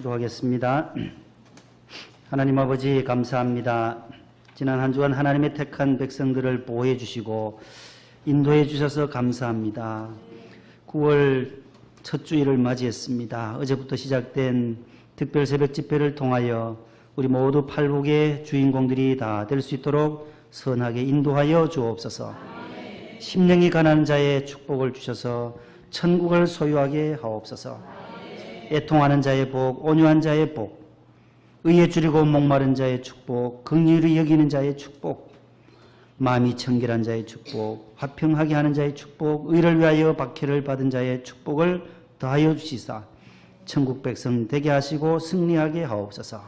기도하겠습니다. 하나님 아버지 감사합니다. 지난 한 주간 하나님의 택한 백성들을 보호해 주시고 인도해 주셔서 감사합니다. 9월 첫 주일을 맞이했습니다. 어제부터 시작된 특별 새벽 집회를 통하여 우리 모두 팔복의 주인공들이 다 될 수 있도록 선하게 인도하여 주옵소서. 심령이 가난한 자의 축복을 주셔서 천국을 소유하게 하옵소서. 애통하는 자의 복, 온유한 자의 복, 의에 줄이고 목마른 자의 축복, 긍휼히 여기는 자의 축복, 마음이 청결한 자의 축복, 화평하게 하는 자의 축복, 의를 위하여 박해를 받은 자의 축복을 더하여 주시사 천국 백성 되게 하시고 승리하게 하옵소서.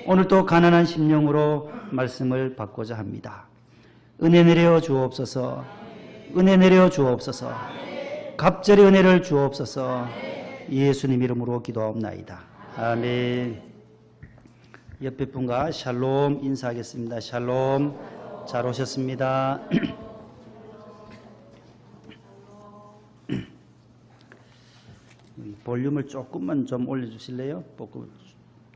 오늘도 가난한 심령으로 말씀을 받고자 합니다. 은혜 내려 주옵소서. 은혜 내려 주옵소서. 갑절의 은혜를 주옵소서. 예수님 이름으로 기도하옵나이다. 아멘. 옆에 분과 샬롬 인사하겠습니다. 샬롬. 잘 오셨습니다. 볼륨을 조금만 좀 올려주실래요?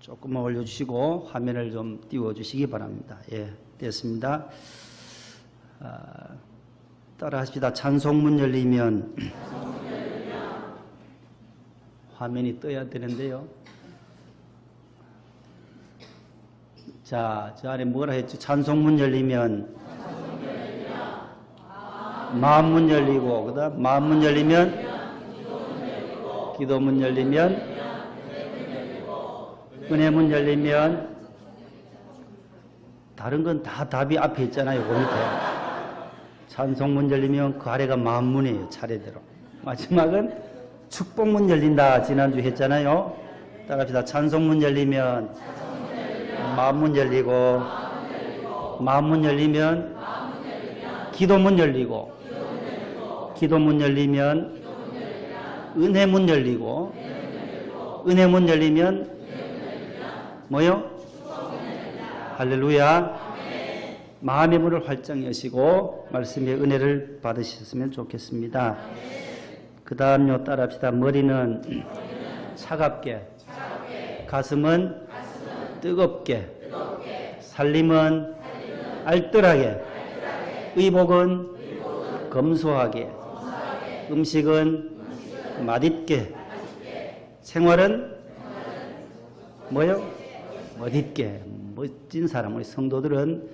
조금만 올려주시고 화면을 좀 띄워주시기 바랍니다. 예, 됐습니다. 따라 하십시다. 찬송문 열리면 화면이 떠야 되는데요. 자, 저 안에 뭐라 했죠? 찬송문 열리면 마음문 열리고, 그 다음 마음문 열리면 기도문 열리면 은혜문 열리면 다른 건 다 답이 앞에 있잖아요. 그 밑에. 찬송문 열리면 그 아래가 마음문이에요. 차례대로. 마지막은 축복문 열린다. 지난주 했잖아요. 따라합시다. 찬송문 열리면 마음문 열리고, 마음문 열리면 기도문 열리고, 기도문 열리면 은혜문 열리고, 은혜문 열리면 뭐요? 할렐루야. 마음의 문을 활짝 여시고 말씀의 은혜를 받으셨으면 좋겠습니다. 그 다음요 따라합시다. 머리는 차갑게, 가슴은 뜨겁게, 살림은 알뜰하게, 의복은 검소하게, 음식은 맛있게, 생활은 뭐요? 멋있게. 멋진 사람, 우리 성도들은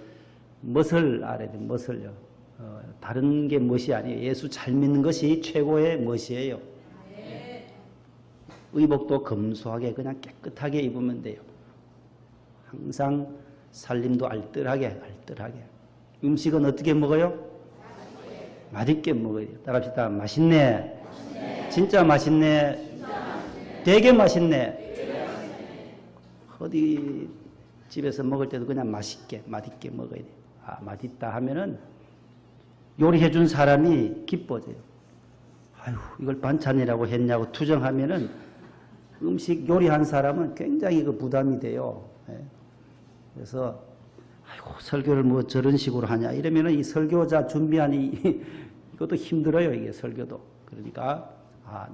멋을 알아야 돼요. 멋을요. 다른 게 멋이 아니에요. 예수 잘 믿는 것이 최고의 멋이에요. 의복도 검소하게 그냥 깨끗하게 입으면 돼요. 항상 살림도 알뜰하게. 음식은 어떻게 먹어요? 맛있게 먹어요. 따라합시다. 맛있네. 진짜 맛있네. 되게 맛있네. 어디 집에서 먹을 때도 그냥 맛있게 먹어야 돼요. 아, 맛있다 하면은 요리해 준 사람이 기뻐져요. 아유, 이걸 반찬이라고 했냐고 투정하면은 음식 요리한 사람은 굉장히 그 부담이 돼요. 예. 그래서 아이고, 설교를 뭐 저런 식으로 하냐 이러면은 이 설교자 준비하니 이것도 힘들어요. 이게 설교도. 그러니까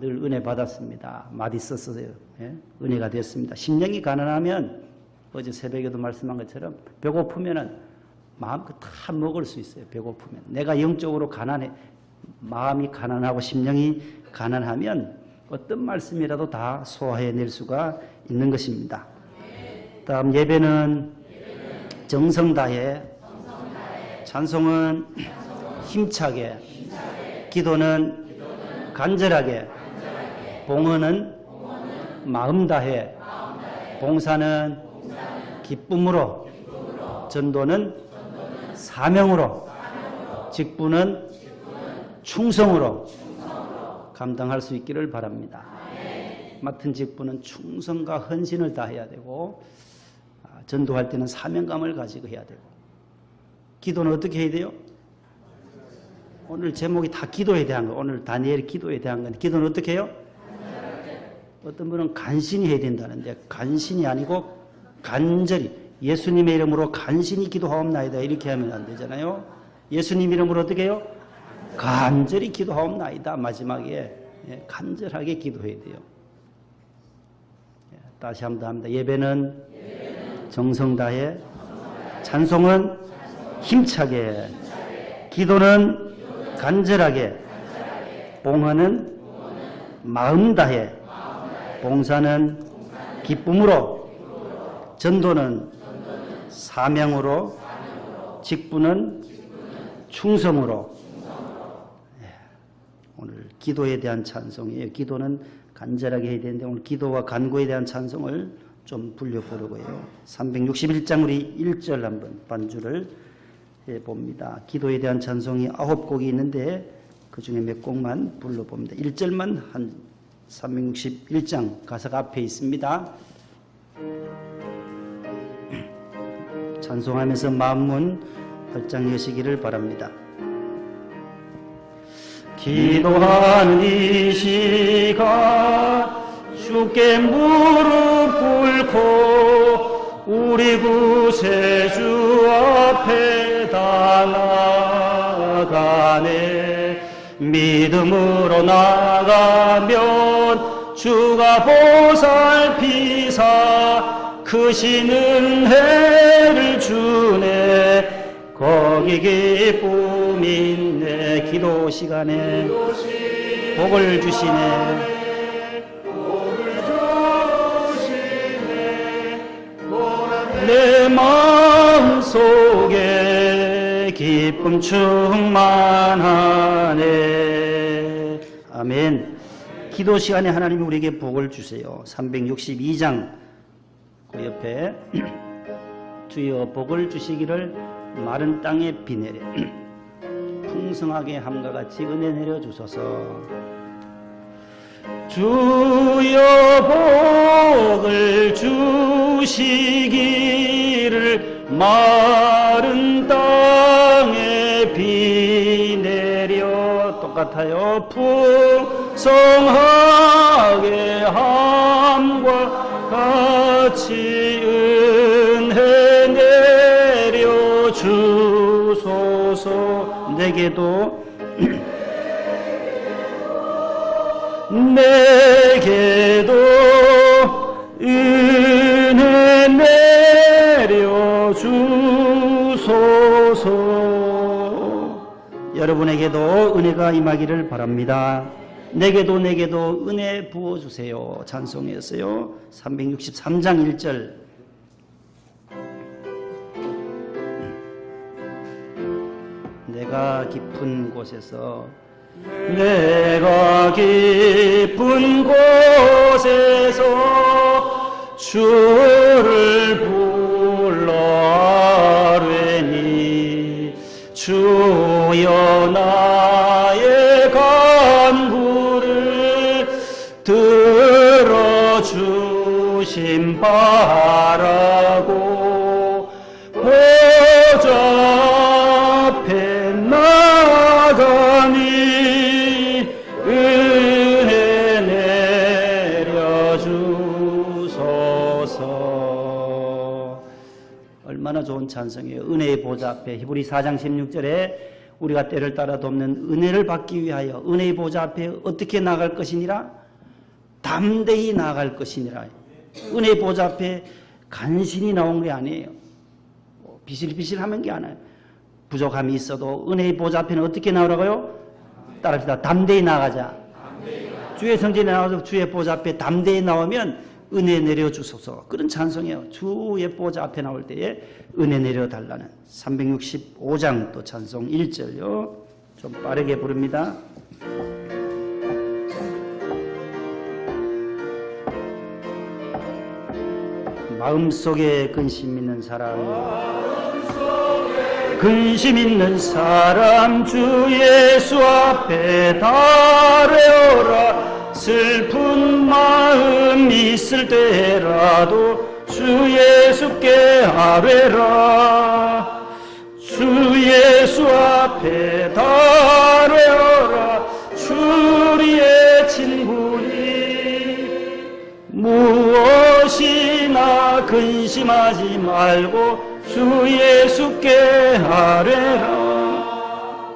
늘 은혜 받았습니다. 맛있었어요. 예? 은혜가 됐습니다. 심령이 가난하면 어제 새벽에도 말씀한 것처럼 배고프면은 마음껏 다 먹을 수 있어요. 배고프면. 내가 영적으로 가난해, 마음이 가난하고 심령이 가난하면 어떤 말씀이라도 다 소화해낼 수가 있는 것입니다. 다음 예배는 정성 다해, 찬송은 힘차게, 기도는 간절하게, 봉헌은 마음 다해, 봉사는 기쁨으로, 전도는 사명으로, 직분은 충성으로 감당할 수 있기를 바랍니다. 맡은 직분은 충성과 헌신을 다해야 되고, 전도할 때는 사명감을 가지고 해야 되고, 기도는 어떻게 해야 돼요? 오늘 제목이 다 기도에 대한 거. 오늘 다니엘 기도에 대한 건 기도는 어떻게 해요? 어떤 분은 간신히 해야 된다는데 간신이 아니고 간절히 예수님의 이름으로 간신히 기도하옵나이다 이렇게 하면 안 되잖아요. 예수님 이름으로 어떻게 해요? 간절히 기도하옵나이다. 마지막에 간절하게 기도해야 돼요. 다시 한 번 더 합니다. 예배는 정성 다해, 찬송은 힘차게, 기도는 간절하게, 봉헌은 마음 다해, 봉사는 기쁨으로, 전도는 사명으로, 직분은 충성으로. 오늘 기도에 대한 찬송이에요. 기도는 간절하게 해야 되는데 오늘 기도와 간구에 대한 찬송을 좀 불려 부르고요. 361장 우리 1절 한번 반주를 해봅니다. 기도에 대한 찬송이 9곡이 있는데 그 중에 몇 곡만 불러봅니다. 1절만 한 361장 가사가 앞에 있습니다. 찬송하면서 마음문 활짝 여시기를 바랍니다. 기도하는 이 시간 주께 무릎 꿇고 우리 구세주 앞에 다 나가네. 믿음으로 나가면 주가 보살피사 크신 은혜를 주네. 거기 기쁨 있네. 기도 시간에 복을 주시네. 내 마음속에 기쁨 충만하네. 아멘. 기도 시간에 하나님이 우리에게 복을 주세요. 362장 그 옆에 주여 복을 주시기를 마른 땅에 비 내려 풍성하게 함과 같이 은혜 내려 주소서. 주여 복을 주시기를 마른 땅에 비 내려 똑같아요. 풍성하게 함과 같이 은혜 내려 주소서. 내게도 은혜 내려 주소서. 여러분에게도 은혜가 임하기를 바랍니다. 내게도 은혜 부어주세요. 찬송했어요. 363장 1절. 내가 깊은 곳에서 주를 불러 아뢰니 주여 나의 간구를 들어주심 바라고 보좌 앞에 나가니 은혜 내려주소서. 얼마나 좋은 찬송이에요. 은혜의 보좌 앞에. 히브리 4장 16절에 우리가 때를 따라 돕는 은혜를 받기 위하여 은혜의 보좌 앞에 어떻게 나갈 것이니라? 담대히 나갈 것이니라. 은혜의 보좌 앞에 간신히 나온 게 아니에요. 비실비실 하는 게 아니에요. 부족함이 있어도 은혜의 보좌 앞에는 어떻게 나오라고요? 따라합시다. 담대히 나가자. 주의 성전에 나와서 주의 보좌 앞에 담대히 나오면 은혜 내려주소서. 그런 찬송이에요. 주의 보좌 앞에 나올 때에 은혜 내려달라는 365장 또 찬송 1절요. 좀 빠르게 부릅니다. 마음속에 근심 있는 사람 주 예수 앞에 달래어라. 슬픈 마음 있을 때라도 주 예수께 아뢰라. 주 예수 앞에 달래어라. 주리의 친구니 무엇이나 근심하지 말고 주 예수께 아뢰라.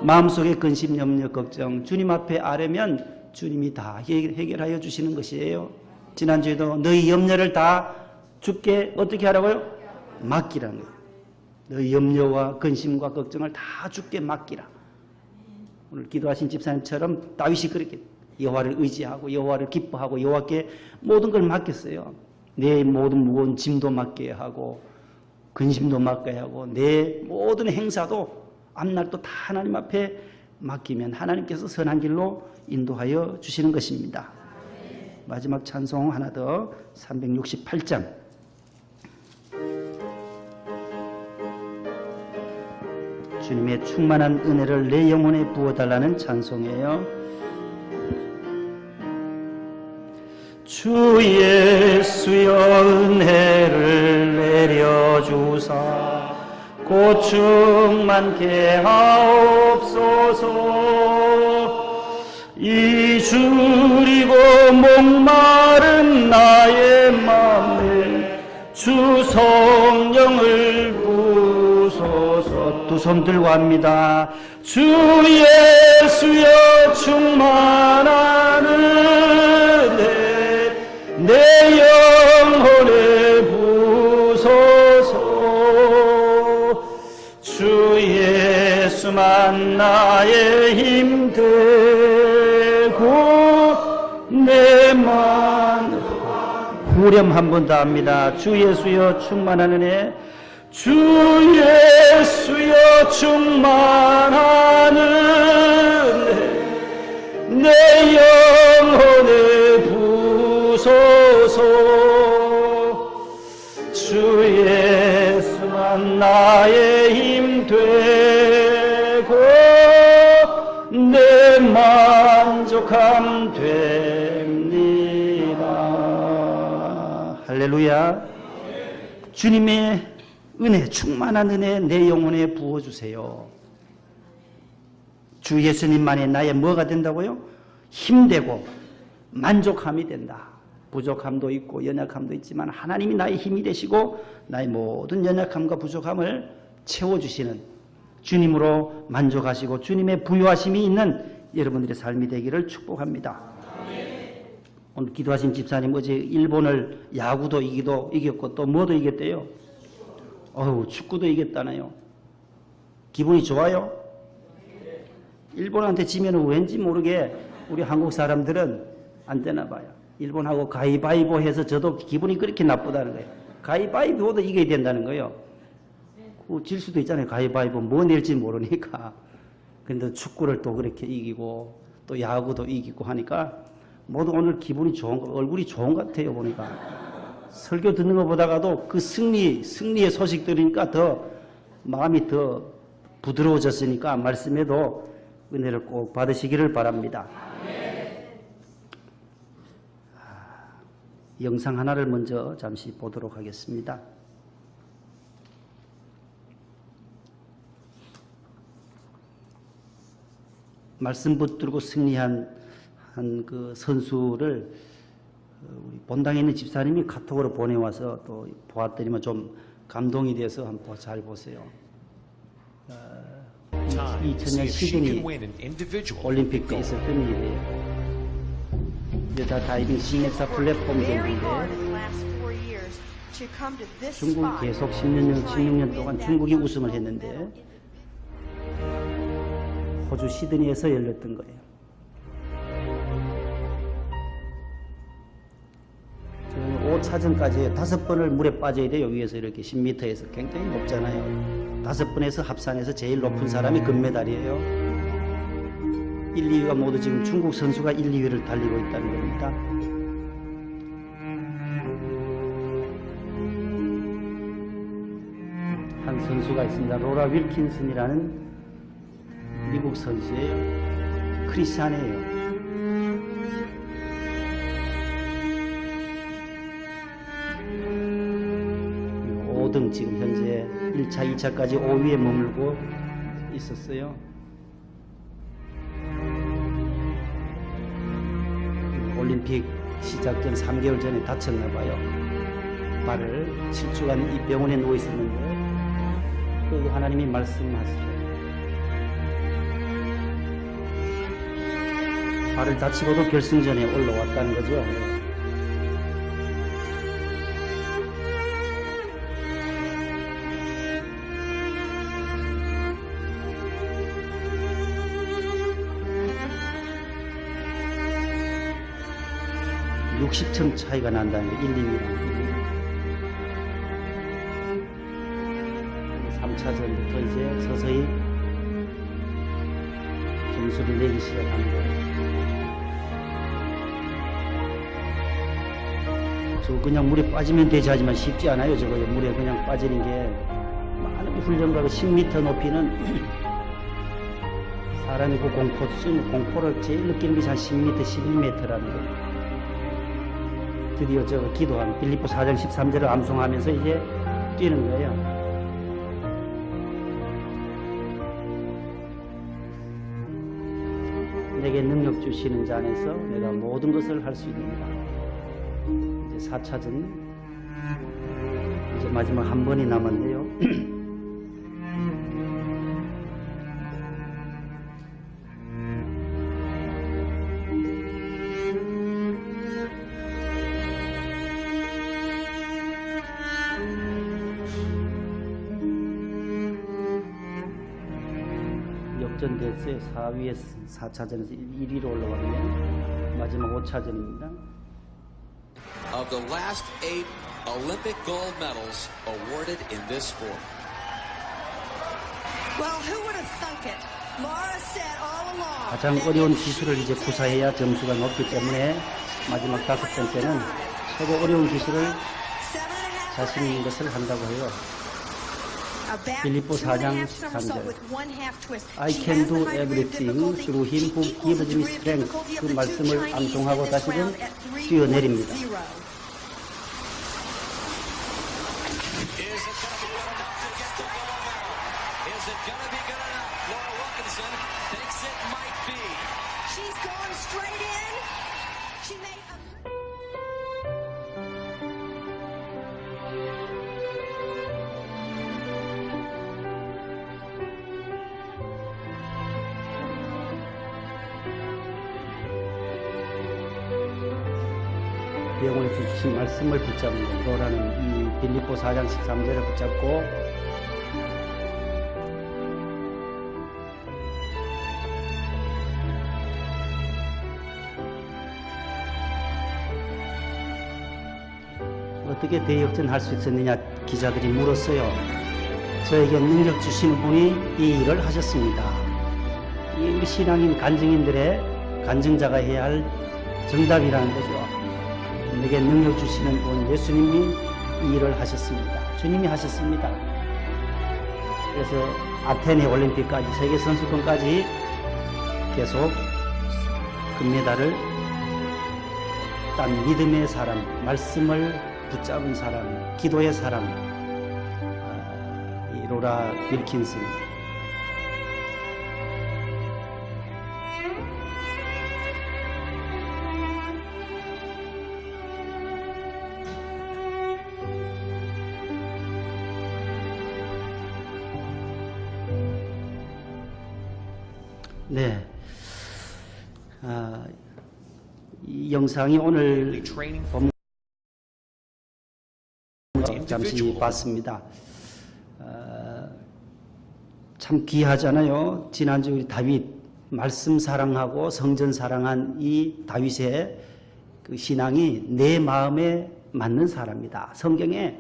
마음속에 근심, 염려, 걱정 주님 앞에 아뢰면 주님이 다 해결하여 주시는 것이에요. 지난주에도 너희 염려를 다 주께 어떻게 하라고요? 맡기라는 거예요. 너희 염려와 근심과 걱정을 다 주께 맡기라. 오늘 기도하신 집사님처럼 다윗이 그렇게 여호와를 의지하고 여호와를 기뻐하고 여호와께 모든 걸 맡겼어요. 내 모든 무거운 짐도 맡겨야 하고 근심도 맡겨야 하고 내 모든 행사도 앞날도 다 하나님 앞에 맡기면 하나님께서 선한 길로 인도하여 주시는 것입니다. 마지막 찬송 하나 더 368장 주님의 충만한 은혜를 내 영혼에 부어달라는 찬송이에요. 주 예수여 은혜를 내려주사 곧 충만케 하옵소서. 이주리고 목마른 나의 맘에 주 성령을 부소서. 두 손 들고 합니다. 주 예수여 충만한 은혜 내 영혼에 부소서. 주 예수만 나의 힘 되고 내만 후렴 한 번 더 합니다. 주 예수여 충만한 은혜 주 예수여 충만한 은혜 내 영혼에 부소서. 주 예수만 나의 힘 되고 내 만족함 됩니다. 할렐루야. 주님의 은혜, 충만한 은혜 내 영혼에 부어주세요. 주 예수님만이 나의 뭐가 된다고요? 힘되고 만족함이 된다. 부족함도 있고 연약함도 있지만 하나님이 나의 힘이 되시고 나의 모든 연약함과 부족함을 채워주시는 주님으로 만족하시고 주님의 부유하심이 있는 여러분들의 삶이 되기를 축복합니다. 오늘 기도하신 집사님 어제 일본을 야구도 이겼고 또 뭐도 이겼대요? 축구도 이겼다네요. 기분이 좋아요? 일본한테 지면 왠지 모르게 우리 한국 사람들은 안 되나 봐요. 일본하고 가위바위보 해서 저도 기분이 그렇게 나쁘다는 거예요. 가위바위보도 이겨야 된다는 거예요. 질 수도 있잖아요. 가위바위보 뭐 낼지 모르니까. 근데 축구를 또 그렇게 이기고 또 야구도 이기고 하니까 모두 오늘 기분이 얼굴이 좋은 것 같아요. 보니까. 설교 듣는 것보다도 그 승리의 소식 들으니까 더 마음이 더 부드러워졌으니까 말씀에도 은혜를 꼭 받으시기를 바랍니다. 영상 하나를 먼저 잠시 보도록 하겠습니다. 말씀 붙들고 승리한 그 선수를 우리 본당에 있는 집사님이 카톡으로 보내와서 또 보았더니만 좀 감동이 돼서 한번 잘 보세요. 2000년 시드니 올림픽 때 있었던 일이에요. 여자 다이빙 시내사 플랫폼 경기인데 중국 계속 16년 동안 중국이 우승을 했는데 호주 시드니에서 열렸던 거예요. 5차전까지 5번을 물에 빠져야 돼요. 위에서 이렇게 10m에서 굉장히 높잖아요. 5번에서 합산해서 제일 높은 사람이 금메달이에요. 1, 2위가 모두 지금 중국 선수가 1, 2위를 달리고 있다는 겁니다. 한 선수가 있습니다. 로라 윌킨슨이라는 미국 선수예요. 크리스찬이에요. 5등 지금 현재 1차, 2차까지 5위에 머물고 있었어요. 올림픽 시작 전 3개월 전에 다쳤나 봐요. 발을 7주간 이 병원에 누워 있었는데 그 하나님이 말씀하시죠. 발을 다치고도 결승전에 올라왔다는 거죠. 60점 차이가 난다는 거, 1, 2위랑. 3차전부터 이제 서서히 점수를 내기 시작하는 거예요. 저 그냥 물에 빠지면 되지 하지만 쉽지 않아요. 저거 물에 그냥 빠지는 게 많은 훈련과 10m 높이는 사람이 그 공포를 제일 느끼는 것이 한 10m, 11m라는 거예요. 드디어 저 기도한 빌립보 4장 13절을 암송하면서 이제 뛰는 거예요. 내게 능력 주시는 자 안에서 내가 모든 것을 할 수 있느니라. 이제 4차전 이제 마지막 한 번이 남았네요. 역전됐어요. 4위에서 4차전에서 1위로 올라왔네요. 마지막 5차전입니다. Of the last 8 Olympic gold medals awarded in this sport. Well, who would have thunk it? Laura said all along. 가장 어려운 기술을 이제 구사해야 점수가 높기 때문에 마지막 5번째는 최고 어려운 기술을 자신 있는 것을 한다고 해요. 빌립보 4장 13절 I can do everything through him who gives me strength. 그 말씀을 암송하고 다시금 뛰어내립니다. 영원에서 주신 말씀을 붙잡는 것, 너라는 이 빌립보 4장 13절을 붙잡고 어떻게 대역전할 수 있었느냐 기자들이 물었어요. 저에게 능력 주시는 분이 이 일을 하셨습니다. 이 우리 신앙인 간증인들의 간증자가 해야 할 정답이라는 거죠. 내게 능력 주시는 분 예수님이 이 일을 하셨습니다. 주님이 하셨습니다. 그래서 아테네 올림픽까지 세계 선수권까지 계속 금메달을 딴 믿음의 사람, 말씀을 붙잡은 사람, 기도의 사람, 이 로라 윌킨슨. 네, 이 영상이 오늘 본 잠시 봤습니다. 참 귀하잖아요. 지난주 우리 다윗 말씀 사랑하고 성전 사랑한 이 다윗의 그 신앙이 내 마음에 맞는 사람이다. 성경에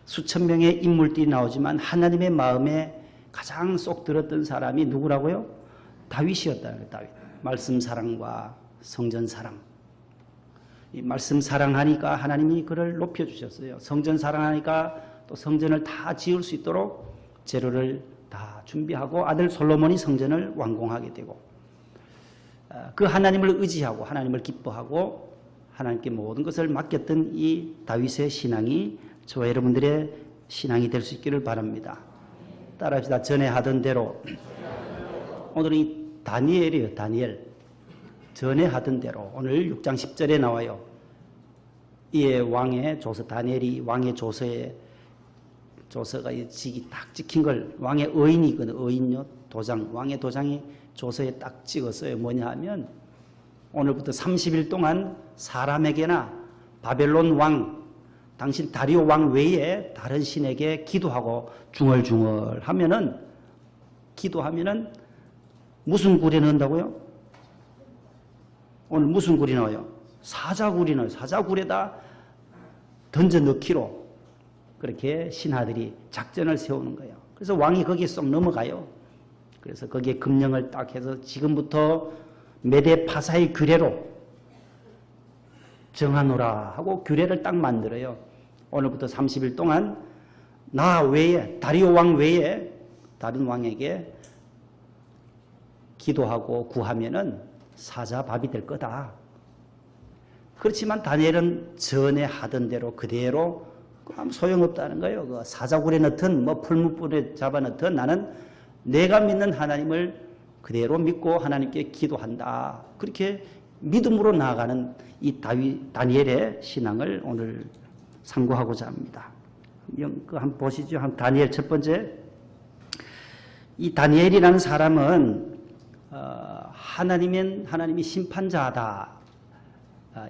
수천 명의 인물들이 나오지만 하나님의 마음에 가장 쏙 들었던 사람이 누구라고요? 다윗이었다는 거예요. 다윗. 말씀 사랑과 성전 사랑. 이 말씀 사랑하니까 하나님이 그를 높여주셨어요. 성전 사랑하니까 또 성전을 다 지을 수 있도록 재료를 다 준비하고 아들 솔로몬이 성전을 완공하게 되고 그 하나님을 의지하고 하나님을 기뻐하고 하나님께 모든 것을 맡겼던 이 다윗의 신앙이 저와 여러분들의 신앙이 될 수 있기를 바랍니다. 따라합시다. 전에 하던 대로. 오늘은 이 다니엘이에요. 다니엘. 전에 하던 대로. 오늘 6장 10절에 나와요. 이에 왕의 조서, 다니엘이 왕의 조서에 조서가 직이 딱 찍힌 걸 왕의 의인이거든. 의인요. 도장. 왕의 도장이 조서에 딱 찍었어요. 뭐냐 하면 오늘부터 30일 동안 사람에게나 바벨론 왕, 당신 다리오 왕 외에 다른 신에게 기도하고 중얼중얼 하면은 기도하면은 무슨 굴에 넣는다고요? 오늘 무슨 굴이 나와요? 사자굴에다 던져 넣기로 그렇게 신하들이 작전을 세우는 거예요. 그래서 왕이 거기에 쏙 넘어가요. 그래서 거기에 금령을 딱 해서 지금부터 메대 파사의 규례로 정하노라 하고 규례를 딱 만들어요. 오늘부터 30일 동안 나 외에, 다리오 왕 외에 다른 왕에게 기도하고 구하면은 사자밥이 될 거다. 그렇지만 다니엘은 전에 하던 대로 그대로 아무 소용없다는 거예요. 그 사자굴에 넣든 뭐 풀무불에 잡아 넣든 나는 내가 믿는 하나님을 그대로 믿고 하나님께 기도한다. 그렇게 믿음으로 나아가는 이 다니엘의 신앙을 오늘 상고하고자 합니다. 한번 보시죠. 다니엘 첫 번째. 이 다니엘이라는 사람은 하나님이 심판자다.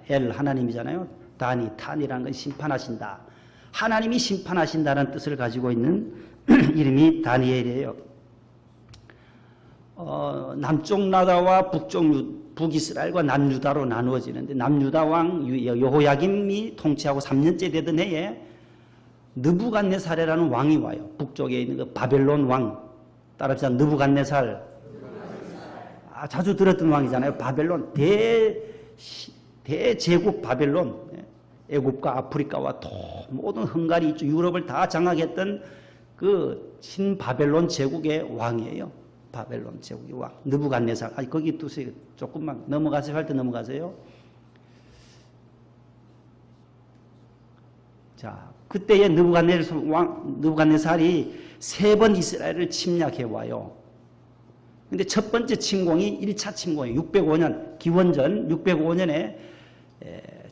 엘 하나님이잖아요. 탄이라는 건 심판하신다. 하나님이 심판하신다는 뜻을 가지고 있는 이름이 다니엘이에요. 남쪽 나라와 북이스라엘과 남유다로 나누어지는데 남유다 왕 여호야김이 통치하고 3년째 되던 해에 느부갓네살이라는 왕이 와요. 북쪽에 있는 그 바벨론 왕. 따라합시다. 느부갓네살. 자주 들었던 왕이잖아요. 바벨론 대제국 바벨론. 애굽과 아프리카와 모든 헝가리 이쪽 유럽을 다 장악했던 그 신바벨론 제국의 왕이에요. 바벨론 제국의 왕. 느부갓네살. 거기 두세요. 조금만 넘어가세요. 할 때 넘어가세요. 자, 그때의 느부갓네살이 3번 이스라엘을 침략해 와요. 근데 첫 번째 침공이 1차 침공이에요. 605년, 기원전 605년에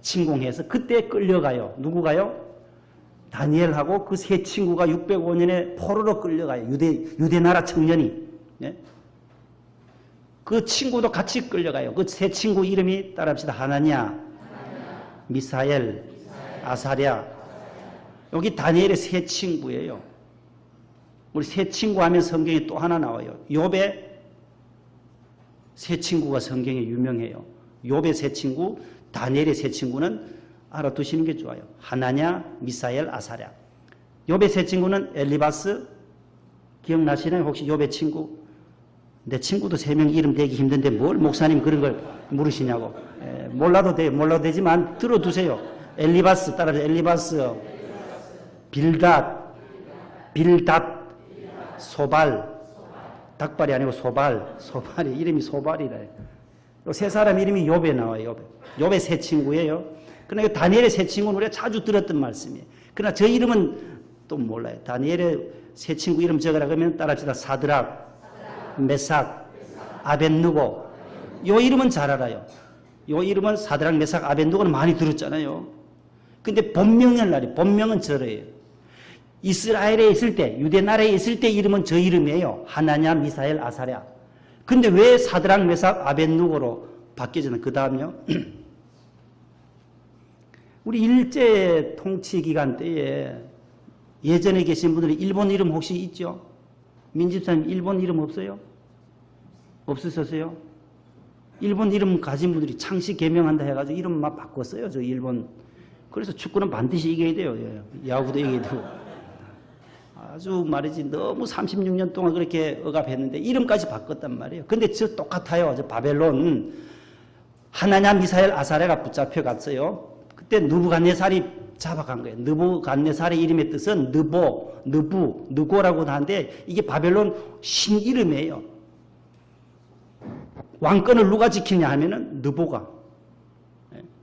침공해서 그때 끌려가요. 누구가요? 다니엘하고 그 세 친구가 605년에 포로로 끌려가요. 유대 나라 청년이. 예? 그 친구도 같이 끌려가요. 그 세 친구 이름이 따라합시다. 하나냐, 미사엘, 아사랴. 여기 다니엘의 세 친구예요. 우리 세 친구 하면 성경에 또 하나 나와요. 욥의 세 친구가 성경에 유명해요. 욥의 세 친구, 다니엘의 세 친구는 알아두시는 게 좋아요. 하나냐, 미사엘, 아사랴. 욥의 세 친구는 엘리바스, 기억나시나요? 혹시 욥의 친구? 내 친구도 3명 이름 대기 힘든데 뭘 목사님 그런 걸 물으시냐고. 몰라도 되지만 들어두세요. 엘리바스, 따라서 엘리바스, 빌닷, 소발, 닭발이 아니고 소발이 이름이 소발이래. 세 사람 이름이 욥에 나와요. 욥의 세 친구예요. 그러나 다니엘의 세 친구는 우리가 자주 들었던 말씀이에요. 그러나 저 이름은 또 몰라요. 다니엘의 세 친구 이름 적으라 그러면 따라합시다. 사드락, 메삭, 아벳느고. 요 이름은 잘 알아요. 요 이름은 사드락, 메삭, 아벳느고는 많이 들었잖아요. 근데 본명은 저래요. 이스라엘에 있을 때, 유대 나라에 있을 때 이름은 저 이름이에요. 하나냐, 미사엘, 아사랴. 근데 왜 사드락, 메삭, 아벳느고로 바뀌어지나? 그 다음요. 우리 일제 통치 기간 때에 예전에 계신 분들이 일본 이름 혹시 있죠? 민집사님 일본 이름 없어요? 없으셨어요? 일본 이름 가진 분들이 창씨 개명한다 해가지고 이름 막 바꿨어요. 저 일본. 그래서 축구는 반드시 이겨야 돼요. 야구도 이겨야 되고. 아주 말이지 너무 36년 동안 그렇게 억압했는데 이름까지 바꿨단 말이에요. 근데 저 똑같아요. 저 바벨론 하나냐, 미사엘, 아사랴가 붙잡혀 갔어요. 그때 느부갓네살이 잡아간 거예요. 느부갓네살의 이름의 뜻은 느고라고도 하는데 이게 바벨론 신 이름이에요. 왕권을 누가 지키냐 하면은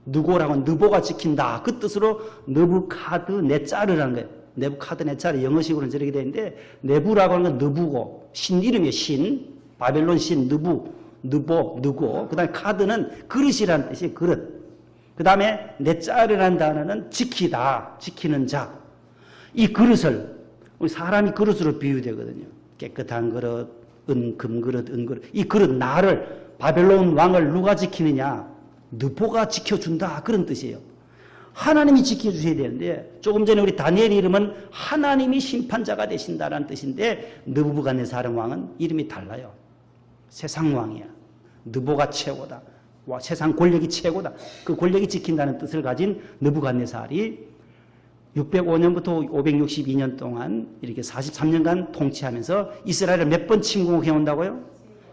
느고가 지킨다. 그 뜻으로 느부카드네자르라는 거예요. 네부카드네자르 영어식으로는 저렇게 되는데 네부라고 하는 건 느부고 신 이름이에요. 신 바벨론 신 느고 그 다음에 카드는 그릇이라는 뜻이에요. 그릇. 그 다음에 네자르라는 단어는 지키는 자. 이 그릇을 우리 사람이 그릇으로 비유되거든요. 깨끗한 그릇, 금그릇, 은그릇. 이 그릇 나를 바벨론 왕을 누가 지키느냐? 느보가 지켜준다. 그런 뜻이에요. 하나님이 지켜주셔야 되는데 조금 전에 우리 다니엘 이름은 하나님이 심판자가 되신다라는 뜻인데 느부갓네살 왕은 이름이 달라요. 세상 왕이야. 느보가 최고다. 세상 권력이 최고다. 그 권력이 지킨다는 뜻을 가진 느부갓네살이 605년부터 562년 동안 이렇게 43년간 통치하면서 이스라엘을 몇 번 침공해 온다고요?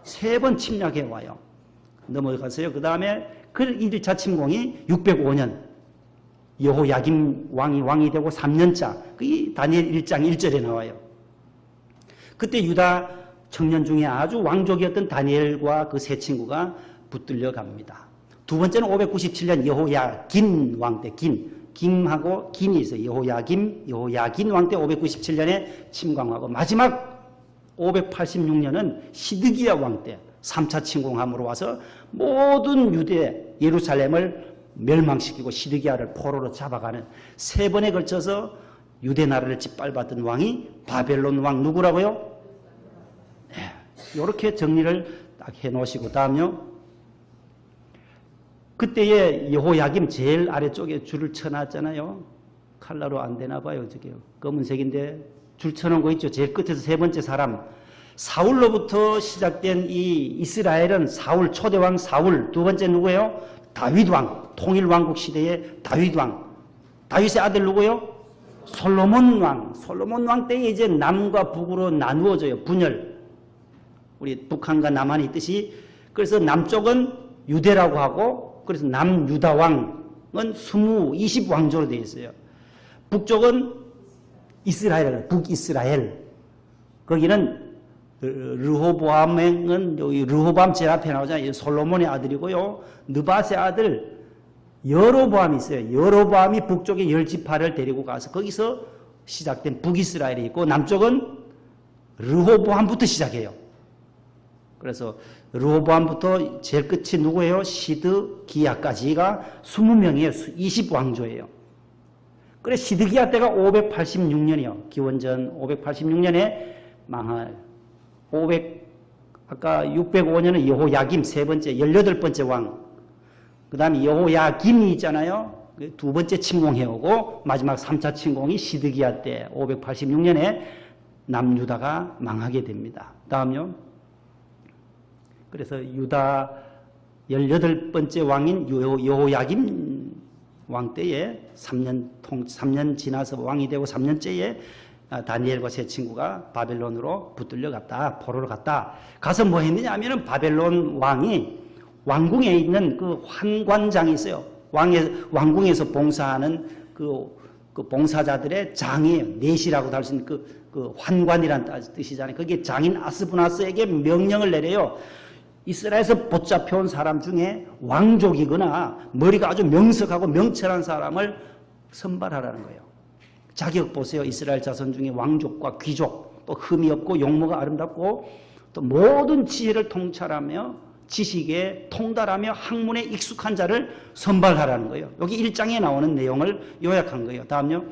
3번 침략해 와요. 넘어갔어요. 그 다음에 그 1차 침공이 605년 여호야김 왕이 되고 3년차 그 다니엘 1장 1절에 나와요. 그때 유다 청년 중에 아주 왕족이었던 다니엘과 그 세 친구가 붙들려 갑니다. 두 번째는 597년 여호야긴 왕 때 김하고 긴이 있어요. 여호야긴 왕 때 597년에 침공하고 마지막 586년은 시드기야 왕 때 3차 침공함으로 와서 모든 유대 예루살렘을 멸망시키고 시드기야를 포로로 잡아가는 3번에 걸쳐서 유대 나라를 짓밟았던 왕이 바벨론 왕 누구라고요? 네, 이렇게 정리를 딱 해놓으시고 다음요. 그때의 여호야김 제일 아래쪽에 줄을 쳐놨잖아요. 칼라로 안 되나 봐요. 저게요. 검은색인데 줄 쳐놓은 거 있죠. 제일 끝에서 3번째 사람. 사울로부터 시작된 이 이스라엘은 사울, 초대왕 사울. 두 번째 누구예요? 다윗왕. 통일왕국 시대의 다윗왕. 다윗의 아들 누구예요? 솔로몬왕. 솔로몬왕 때에 이제 남과 북으로 나누어져요. 분열. 우리 북한과 남한이 있듯이. 그래서 남쪽은 유대라고 하고 그래서 남유다왕은 20왕조로 되어 있어요. 북쪽은 이스라엘, 북이스라엘. 거기는 르호보암은 여기 르호보암 제일 앞에 나오잖아요. 솔로몬의 아들이고요. 느밧의 아들 여로보암이 있어요. 여로보암이 북쪽에 10지파를 데리고 가서 거기서 시작된 북이스라엘이 있고 남쪽은 르호보암부터 시작해요. 그래서 르호보암부터 제일 끝이 누구예요? 시드기야까지가 20명이에요. 20왕조예요. 그래 시드기야 때가 586년이요. 기원전 586년에 망할. 아까 605년은 여호야김 세 번째 18번째 왕. 그 다음에 여호야김이 있잖아요. 두 번째 침공해오고 마지막 3차 침공이 시드기야 때 586년에 남유다가 망하게 됩니다. 다음요. 그래서 유다 18번째 왕인 여호야김 왕 때에 3년 지나서 왕이 되고 3년째에 다니엘과 세 친구가 바벨론으로 붙들려 갔다. 포로로 갔다. 가서 뭐 했느냐 하면은 바벨론 왕이 왕궁에 있는 그 환관장이 있어요. 왕궁에서 봉사하는 그 봉사자들의 장이에요. 넷이라고도 할 수 있는 그 환관이라는 뜻이잖아요. 거기에 장인 아스부나스에게 명령을 내려요. 이스라엘에서 붙잡혀온 사람 중에 왕족이거나 머리가 아주 명석하고 명철한 사람을 선발하라는 거예요. 자격 보세요. 이스라엘 자손 중에 왕족과 귀족, 또 흠이 없고 용모가 아름답고 또 모든 지혜를 통찰하며 지식에 통달하며 학문에 익숙한 자를 선발하라는 거예요. 여기 1장에 나오는 내용을 요약한 거예요. 다음요.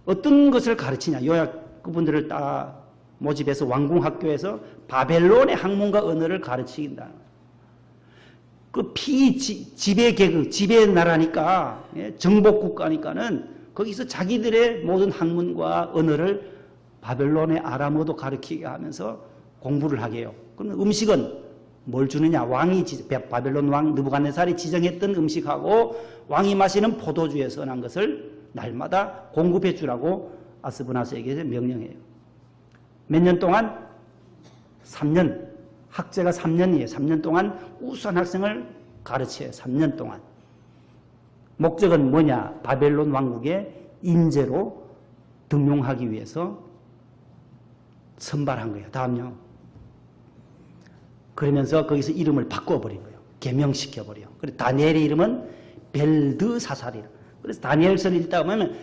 어떤 것을 가르치냐. 요약 그분들을 다 모집해서 왕궁학교에서 바벨론의 학문과 언어를 가르치긴다. 그 지배계급, 지배나라니까 정복국가니까는 거기서 자기들의 모든 학문과 언어를 바벨론의 아람어도 가르치게 하면서 공부를 하게 해요. 그럼 음식은 뭘 주느냐? 바벨론 왕 느부갓네살이 지정했던 음식하고 왕이 마시는 포도주에 선한 것을 날마다 공급해 주라고 아스부나스에게 명령해요. 몇 년 동안? 3년. 학제가 3년이에요. 3년 동안 우수한 학생을 가르쳐요. 3년 동안. 목적은 뭐냐? 바벨론 왕국의 인재로 등용하기 위해서 선발한 거예요. 다음요. 그러면서 거기서 이름을 바꿔버린 거예요. 개명시켜버려요. 그래서 다니엘의 이름은 벨드사살이라. 그래서 다니엘서를 읽다 보면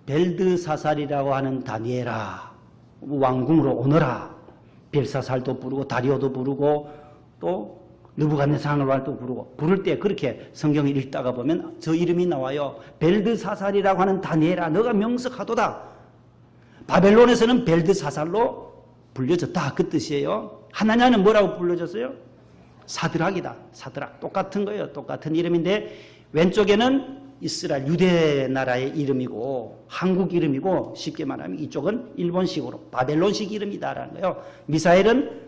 벨드사살이라고 하는 다니엘아 왕궁으로 오너라. 벨사살도 부르고 다리오도 부르고 또 느부갓네살도 부르고 부를 때 그렇게 성경을 읽다가 보면 저 이름이 나와요. 벨드사살이라고 하는 다니엘아 너가 명석하도다. 바벨론에서는 벨드사살로 불려졌다 그 뜻이에요. 하나냐는 뭐라고 불려졌어요? 사드락이다. 사드락 똑같은 거예요. 똑같은 이름인데 왼쪽에는 이스라엘 유대 나라의 이름이고 한국 이름이고 쉽게 말하면 이쪽은 일본식으로 바벨론식 이름이다라는 거예요. 미사엘은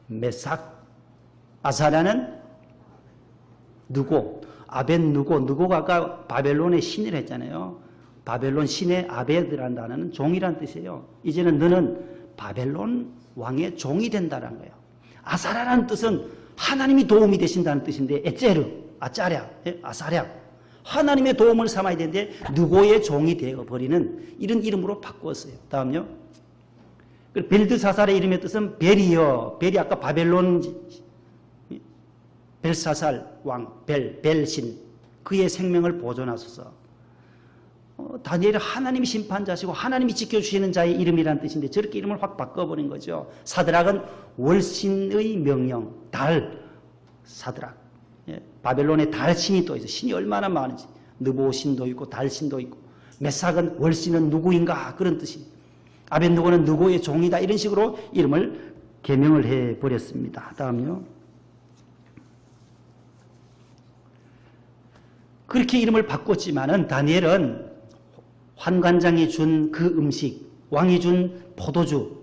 메삭, 아사랴는 느고, 느고가 아까 바벨론의 신이라 했잖아요. 바벨론 신의 아베드라는 단어는 종이란 뜻이에요. 이제는 너는 바벨론 왕의 종이 된다는 거예요. 아사랴라는 뜻은 하나님이 도움이 되신다는 뜻인데, 에제르, 아사랴. 하나님의 도움을 삼아야 되는데 느고의 종이 되어버리는 이런 이름으로 바꾸었어요. 다음요. 벨드사살의 이름의 뜻은 벨이요. 벨이 아까 바벨론 벨사살 왕, 벨신, 그의 생명을 보존하소서. 다니엘은 하나님이 심판자시고 하나님이 지켜주시는 자의 이름이라는 뜻인데 저렇게 이름을 확 바꿔버린 거죠. 사드락은 월신의 명령, 달, 사드락. 바벨론에 달신이 또 있어요. 신이 얼마나 많은지. 느보신도 있고 달신도 있고. 메삭은 월신은 누구인가 그런 뜻이. 아벤누고는 누구의 종이다 이런 식으로 이름을 개명을 해버렸습니다. 다음요. 그렇게 이름을 바꿨지만은 다니엘은 환관장이 준 그 음식, 왕이 준 포도주,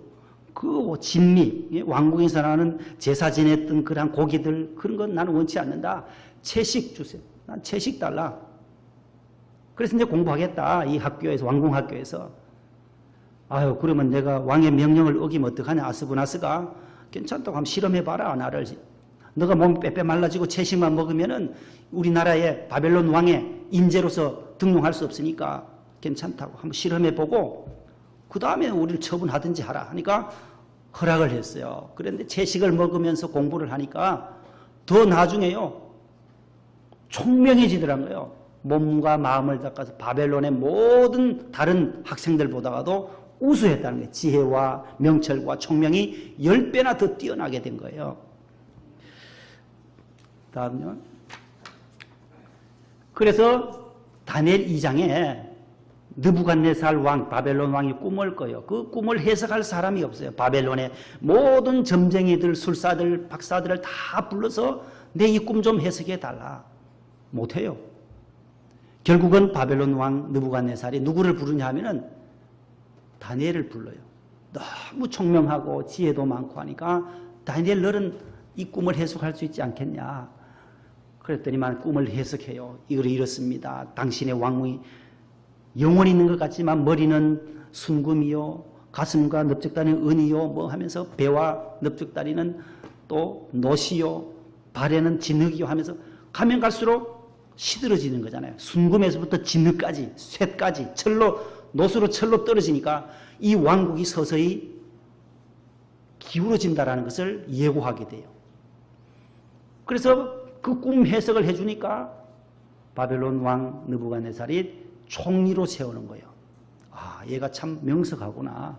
그 진미, 왕궁에서 나오는 제사 지냈던 그런 고기들 그런 건 나는 원치 않는다. 채식 주세요. 난 채식 달라. 그래서 이제 공부하겠다. 이 학교에서, 왕궁 학교에서. 아유, 그러면 내가 왕의 명령을 어기면 어떡하냐. 아스브나스가 괜찮다고 한번 실험해봐라. 나를. 너가 몸이 빼빼 말라지고 채식만 먹으면은 우리나라의 바벨론 왕의 인재로서 등록할 수 없으니까 괜찮다고 한번 실험해보고 그 다음에 우리를 처분하든지 하라 하니까 허락을 했어요. 그런데 채식을 먹으면서 공부를 하니까 더 나중에요. 총명해지더라고요. 몸과 마음을 닦아서 바벨론의 모든 다른 학생들보다도 우수했다는 거예요. 지혜와 명철과 총명이 10배나 더 뛰어나게 된 거예요. 다음요. 그래서 다니엘 2장에 느부갓네살 왕, 바벨론 왕이 꿈을 꿔요. 그 꿈을 해석할 사람이 없어요. 바벨론의 모든 점쟁이들, 술사들, 박사들을 다 불러서 내 이 꿈 좀 해석해 달라. 못해요. 결국은 바벨론 왕 느부갓네살이 누구를 부르냐 하면은 다니엘을 불러요. 너무 총명하고 지혜도 많고 하니까 다니엘 너는 이 꿈을 해석할 수 있지 않겠냐. 그랬더니만 꿈을 해석해요. 이렇습니다. 당신의 왕궁이 영혼이 있는 것 같지만 머리는 순금이요, 가슴과 넓적다리는 은이요, 뭐 하면서 배와 넓적다리는 또 노시요, 발에는 진흙이요 하면서 가면 갈수록 시들어지는 거잖아요. 순금에서부터 진흙까지, 쇠까지, 노수로 철로 떨어지니까 이 왕국이 서서히 기울어진다라는 것을 예고하게 돼요. 그래서 그 꿈 해석을 해주니까 바벨론 왕 느부갓네살이 총리로 세우는 거예요. 아, 얘가 참 명석하구나.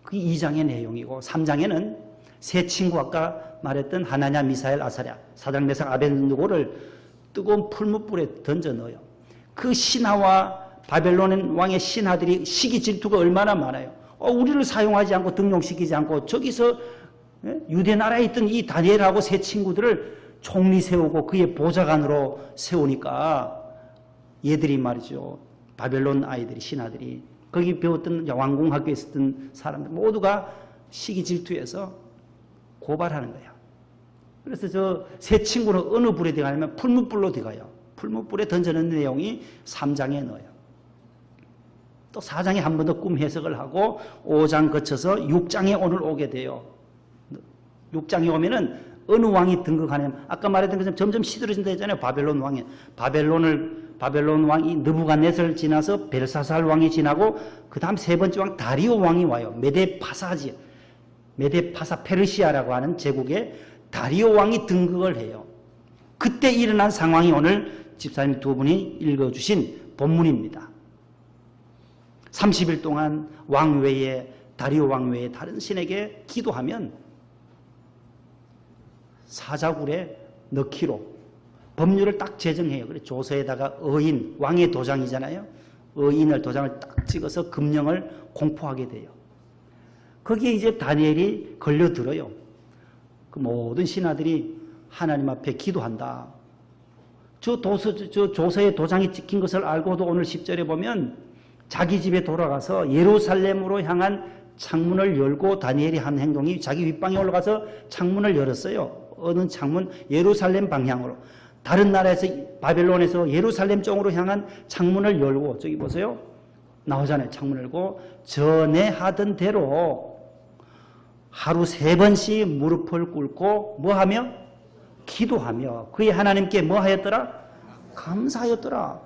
그게 2장의 내용이고 3장에는 세 친구 아까 말했던 하나냐, 미사엘, 아사랴, 사드락, 메삭, 아벤누고를 뜨거운 풀무불에 던져 넣어요. 그 신하와 바벨론 왕의 신하들이 시기 질투가 얼마나 많아요. 우리를 사용하지 않고 등용시키지 않고 저기서 유대 나라에 있던 이 다니엘하고 세 친구들을 총리 세우고 그의 보좌관으로 세우니까 얘들이 말이죠. 바벨론 아이들이, 신하들이 거기 배웠던 왕궁 학교에 있었던 사람들 모두가 시기 질투해서 고발하는 거야. 그래서 저 세 친구는 어느 불에 들어가냐면 풀무불로 들어가요. 풀무불에 던져놓는 내용이 3장에 넣어요. 또 4장에 한 번 더 꿈 해석을 하고 5장 거쳐서 6장에 오늘 오게 돼요. 6장에 오면은 어느 왕이 등극하냐면 아까 말했던 것처럼 점점 시들어진다 했잖아요. 바벨론 왕이. 바벨론 왕이 느부갓네살 지나서 벨사살 왕이 지나고 그 다음 세 번째 왕 다리오 왕이 와요. 메데파사 페르시아라고 하는 제국에 다리오 왕이 등극을 해요. 그때 일어난 상황이 오늘 집사님 두 분이 읽어주신 본문입니다. 30일 동안 왕외에 다리오 왕외에 다른 신에게 기도하면 사자굴에 넣기로 법률을 딱 제정해요. 그래 조서에다가 어인, 왕의 도장이잖아요. 도장을 딱 찍어서 금령을 공포하게 돼요. 거기에 이제 다니엘이 걸려들어요. 그 모든 신하들이 하나님 앞에 기도한다. 저 조서에 도장이 찍힌 것을 알고도 오늘 10절에 보면 자기 집에 돌아가서 예루살렘으로 향한 창문을 열고 다니엘이 한 행동이 자기 윗방에 올라가서 창문을 열었어요. 어느 창문? 예루살렘 방향으로. 다른 나라에서 바벨론에서 예루살렘 쪽으로 향한 창문을 열고 저기 보세요. 나오잖아요. 창문을 열고 전에 하던 대로 하루 3번씩 무릎을 꿇고 뭐하며? 기도하며 그의 하나님께 뭐하였더라? 감사하였더라.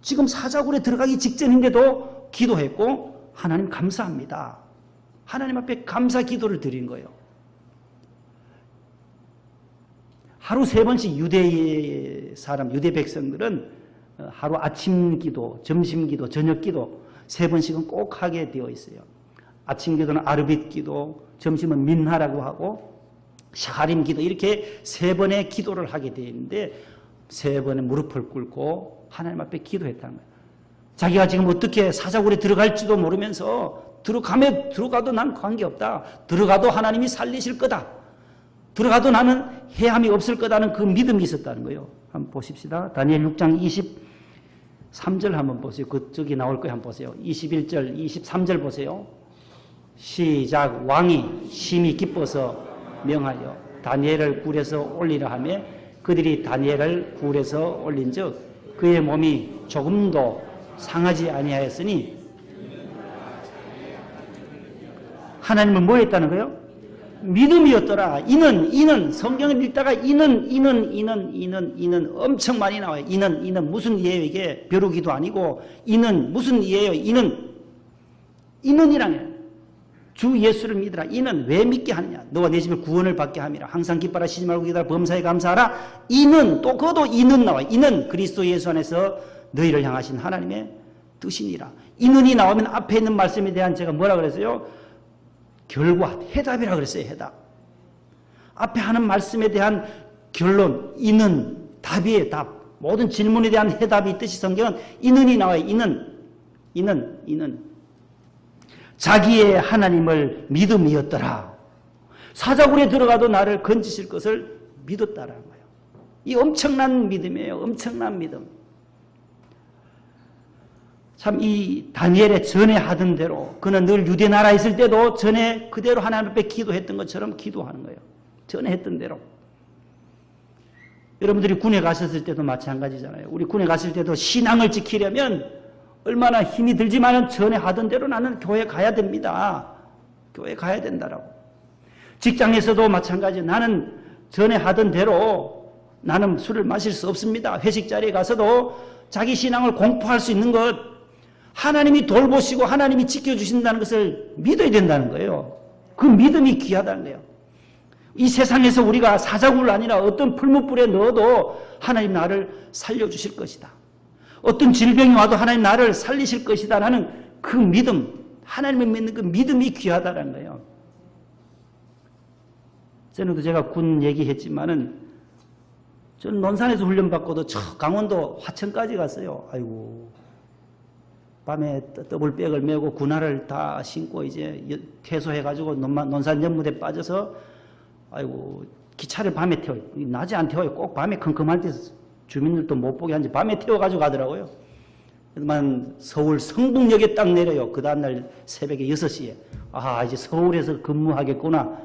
지금 사자굴에 들어가기 직전인데도 기도했고 하나님 감사합니다. 하나님 앞에 감사 기도를 드린 거예요. 하루 3번씩 유대 사람, 유대 백성들은 하루 아침 기도, 점심 기도, 저녁 기도 3번씩은 꼭 하게 되어 있어요. 아침 기도는 아르빗 기도, 점심은 민하라고 하고 샤림 기도 이렇게 3번의 기도를 하게 되어 있는데 3번의 무릎을 꿇고 하나님 앞에 기도했다는 거예요. 자기가 지금 어떻게 사자굴에 들어갈지도 모르면서 들어가도 난 관계없다. 들어가도 하나님이 살리실 거다. 들어가도 나는 해함이 없을 거다는 그 믿음이 있었다는 거예요. 한번 보십시다. 다니엘 6장 23절 한번 보세요. 그쪽이 나올 거예요. 한번 보세요. 21절, 23절 보세요. 시작. 왕이 심히 기뻐서 명하여 다니엘을 굴에서 올리라 하며 그들이 다니엘을 굴에서 올린즉 그의 몸이 조금도 상하지 아니하였으니 하나님은 뭐 했다는 거예요? 믿음이었더라. 이는 성경을 읽다가 이는 엄청 많이 나와요. 이는 무슨 이에요? 이게 벼루기도 아니고 이는 무슨 이에요? 이는이라는 주 예수를 믿으라. 이는 왜 믿게 하느냐? 너와 내 집을 구원을 받게 함이라. 항상 기뻐라. 쉬지 말고 기도하라. 범사에 감사하라. 이는 또 그것도 이는 나와요. 이는 그리스도 예수 안에서 너희를 향하신 하나님의 뜻이니라. 이는이 나오면 앞에 있는 말씀에 대한 제가 뭐라 그랬어요? 결과, 해답이라 그랬어요. 해답. 앞에 하는 말씀에 대한 결론, 이는 답이에요. 답. 모든 질문에 대한 해답이 있듯이 성경은 이는이 나와요. 이는 자기의 하나님을 믿음이었더라. 사자굴에 들어가도 나를 건지실 것을 믿었다라는 거예요. 이 엄청난 믿음이에요. 엄청난 믿음. 참 이 다니엘의 전에 하던 대로 그는 늘 유대 나라에 있을 때도 전에 그대로 하나님 앞에 기도했던 것처럼 기도하는 거예요. 전에 했던 대로. 여러분들이 군에 가셨을 때도 마찬가지잖아요. 우리 군에 갔을 때도 신앙을 지키려면 얼마나 힘이 들지만 전에 하던 대로 나는 교회 가야 됩니다. 교회 가야 된다라고. 직장에서도 마찬가지. 나는 전에 하던 대로 나는 술을 마실 수 없습니다. 회식 자리에 가서도 자기 신앙을 공포할 수 있는 것 하나님이 돌보시고 하나님이 지켜주신다는 것을 믿어야 된다는 거예요. 그 믿음이 귀하다는 거예요. 이 세상에서 우리가 사자굴 아니라 어떤 풀무불에 넣어도 하나님 나를 살려주실 것이다. 어떤 질병이 와도 하나님 나를 살리실 것이다 라는 그 믿음, 하나님을 믿는 그 믿음이 귀하다는 거예요. 전에도 제가 군 얘기했지만은 저는 논산에서 훈련받고도 저 강원도 화천까지 갔어요. 아이고. 밤에 더블백을 메고 군화를 다 신고 이제 퇴소해가지고 논산 연무대 빠져서 아이고 기차를 밤에 태워요. 낮에 안 태워요. 꼭 밤에 컴컴할 때 주민들도 못 보게 한지 밤에 태워가지고 가더라고요. 그만 서울 성북역에 딱 내려요. 그 다음날 새벽에 6시에. 아 이제 서울에서 근무하겠구나.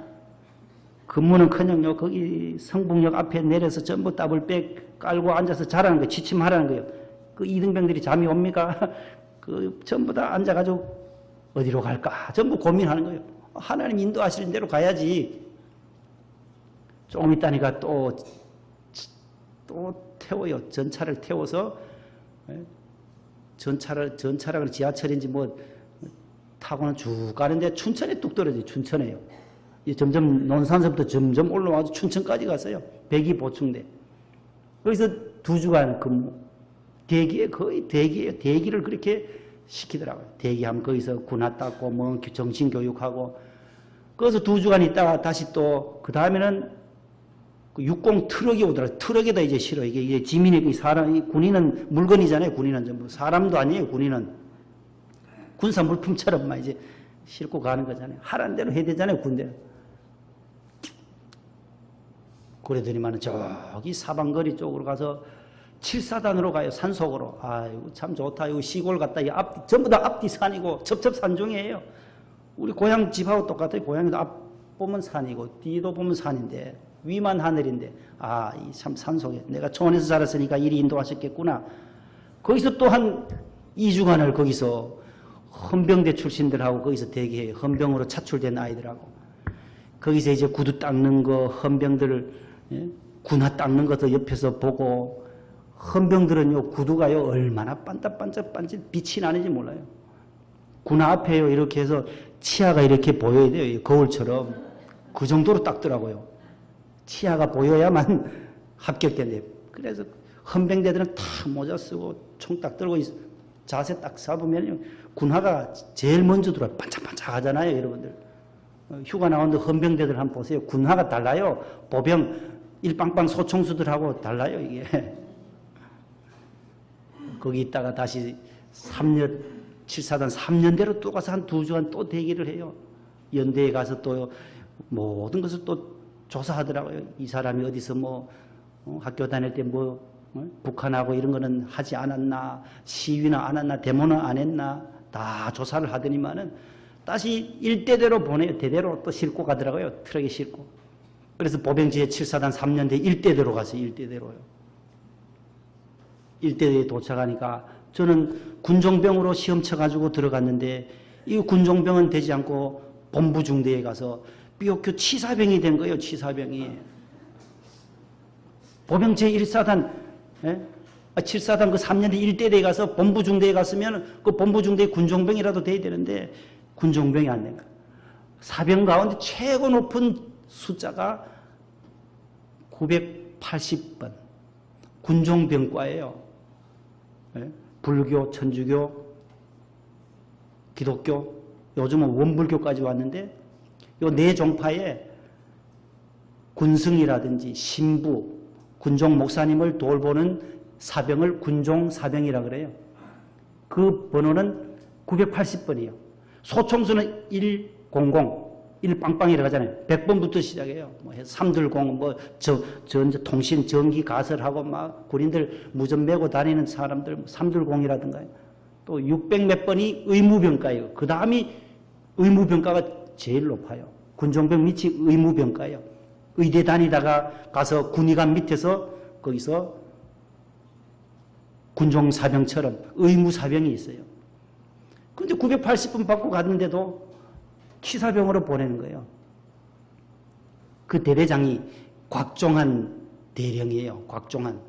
근무는커녕요. 거기 성북역 앞에 내려서 전부 더블백 깔고 앉아서 자라는 거예요. 취침하라는 거예요. 그 이등병들이 잠이 옵니까? 그 전부 다 앉아가지고 어디로 갈까? 전부 고민하는 거예요. 하나님 인도하시는 대로 가야지. 조금 있다니까 또 태워요. 전차를 태워서 전차라 지하철인지 뭐 타고는 쭉 가는데 춘천에 뚝 떨어져요. 춘천에요. 점점 논산서부터 점점 올라와서 춘천까지 갔어요. 백이 보충돼. 거기서 2주간 근무. 대기에 거의 대기를 그렇게 시키더라고요. 대기하면 거기서 군화 닦고 뭐 정신교육하고 거기서 2주간 있다가 다시 또 그 다음에는 그 육공 트럭이 오더라고요. 트럭에다 이제 실어. 이게 지민이 사람 군인은 물건이잖아요. 군인은 전부 사람도 아니에요. 군인은 군사 물품처럼만 이제 싣고 가는 거잖아요. 하라는 대로 해야 되잖아요. 군대는. 그러더니만은 저기 사방거리 쪽으로 가서 7사단으로 가요. 산속으로. 아이고 참 좋다. 이거 시골 갔다. 전부 다 앞뒤 산이고 첩첩산중이에요. 우리 고향 집하고 똑같아요. 고향에도 앞 보면 산이고 뒤도 보면 산인데 위만 하늘인데 아, 이 참 산속에 내가 초원에서 자랐으니까 이리 인도하셨겠구나. 거기서 또 한 2주간을 거기서 헌병대 출신들하고 거기서 대기해요. 헌병으로 차출된 아이들하고. 거기서 이제 구두 닦는 거, 헌병들, 예? 군화 닦는 것도 옆에서 보고, 헌병들은요, 구두가요, 얼마나 반짝반짝 빛이 나는지 몰라요. 군화 앞에요, 이렇게 해서 치아가 이렇게 보여야 돼요. 거울처럼. 그 정도로 닦더라고요. 치아가 보여야만 합격된대요. 그래서 헌병대들은 다 모자 쓰고 총 딱 들고 자세 딱 잡으면 군화가 제일 먼저 들어와요. 반짝반짝 하잖아요, 여러분들. 휴가 나오는데 헌병대들 한번 보세요. 군화가 달라요. 보병 일빵빵 소총수들하고 달라요, 이게. 거기 있다가 다시 3년, 7사단 3년대로 또 가서 한 2주간 또 대기를 해요. 연대에 가서 또 모든 것을 또 조사하더라고요. 이 사람이 어디서 학교 다닐 때 북한하고 이런 거는 하지 않았나, 시위나 안 했나, 데모는 안 했나, 다 조사를 하더니만은 다시 일대대로 보내요. 대대로 또 싣고 가더라고요. 트럭에 싣고. 그래서 보병지에 7사단 3년대 일대대로 갔어요. 일대대로요. 일대대에 도착하니까 저는 군종병으로 시험 쳐가지고 들어갔는데 이 군종병은 되지 않고 본부중대에 가서 삐옥교 치사병이 된 거예요. 치사병이. 보병 제1사단 7사단 그 3년대 1대대에 가서 본부중대에 갔으면 그 본부중대에 군종병이라도 돼야 되는데 군종병이 안 된 거예요. 사병 가운데 최고 높은 숫자가 980번. 군종병과예요. 불교, 천주교, 기독교, 요즘은 원불교까지 왔는데 요 네 종파에 군승이라든지 신부, 군종 목사님을 돌보는 사병을 군종 사병이라 그래요. 그 번호는 980번이에요. 소총수는 100, 1빵빵이라고 하잖아요. 100번부터 시작해요. 삼들공, 통신, 전기 가설하고 막 군인들 무전 메고 다니는 사람들, 삼들공이라든가 또 600 몇 번이 의무병과예요. 그 다음이 의무병과가 제일 높아요. 군종병 밑이 의무병과예요. 의대 다니다가 가서 군의관 밑에서 거기서 군종사병처럼 의무사병이 있어요. 그런데 980번 받고 갔는데도 치사병으로 보내는 거예요. 그 대대장이 곽종한 대령이에요. 곽종한.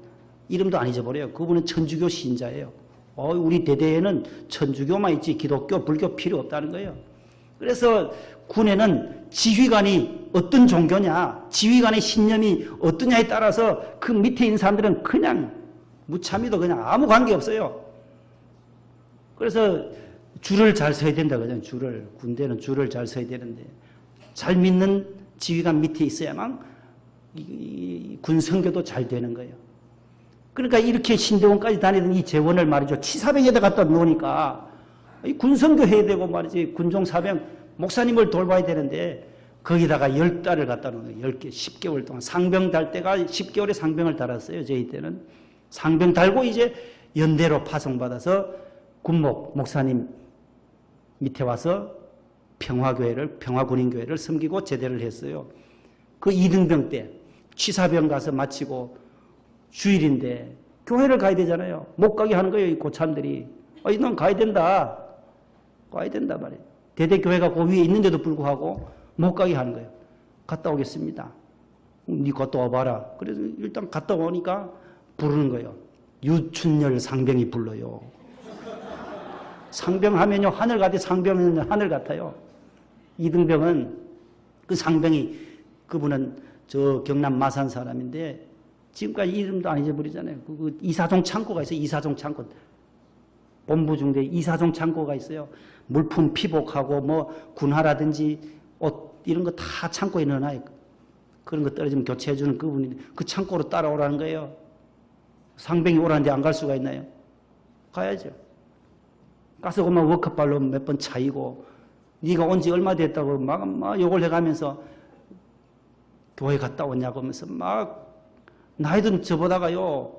이름도 안 잊어버려요. 그분은 천주교 신자예요. 우리 대대에는 천주교만 있지 기독교, 불교 필요 없다는 거예요. 그래서 군에는 지휘관이 어떤 종교냐, 지휘관의 신념이 어떠냐에 따라서 그 밑에 있는 사람들은 그냥 무참히도 그냥 아무 관계 없어요. 그래서 줄을 잘 서야 된다 그러잖아요. 군대는 줄을 잘 서야 되는데 잘 믿는 지휘관 밑에 있어야만 군 선교도 잘 되는 거예요. 그러니까 이렇게 신대원까지 다니던 이 재원을 말이죠. 치사병에다 갖다 놓으니까 군 선교 해야 되고 말이지 군종사병 목사님을 돌봐야 되는데 거기다가 10달을 갖다 놓은 거예요. 10개, 10개월 동안. 상병 달 때가 10개월에 상병을 달았어요. 저희 때는. 상병 달고 이제 연대로 파송받아서 군목 목사님 밑에 와서 평화군인교회를 섬기고 제대를 했어요. 그 2등병 때 취사병 가서 마치고 주일인데 교회를 가야 되잖아요. 못 가게 하는 거예요. 이 고참들이. 넌 가야 된다. 가야 된다 말이에요. 대대교회가 그 위에 있는데도 불구하고 못 가게 하는 거예요. 갔다 오겠습니다. 니 갔다 와봐라. 그래서 일단 갔다 오니까 부르는 거예요. 유춘열 상병이 불러요. 상병 하면요, 하늘 같아. 상병은 하늘 같아요. 이등병은 그 상병이, 그분은 저 경남 마산 사람인데 지금까지 이름도 안 잊어버리잖아요. 그 이사종 창고가 있어요. 이사종 창고. 본부중대 이사종 창고가 있어요. 물품 피복하고 군화라든지 옷 이런 거 다 창고에 넣어놔요. 그런 거 떨어지면 교체해주는 그분이 그 창고로 따라오라는 거예요. 상병이 오라는데 안 갈 수가 있나요? 가야죠. 가서 그만 워크발로 몇 번 차이고 네가 온 지 얼마 됐다고 막 욕을 해가면서 교회 갔다 오냐고 하면서 막 나이든 저보다가요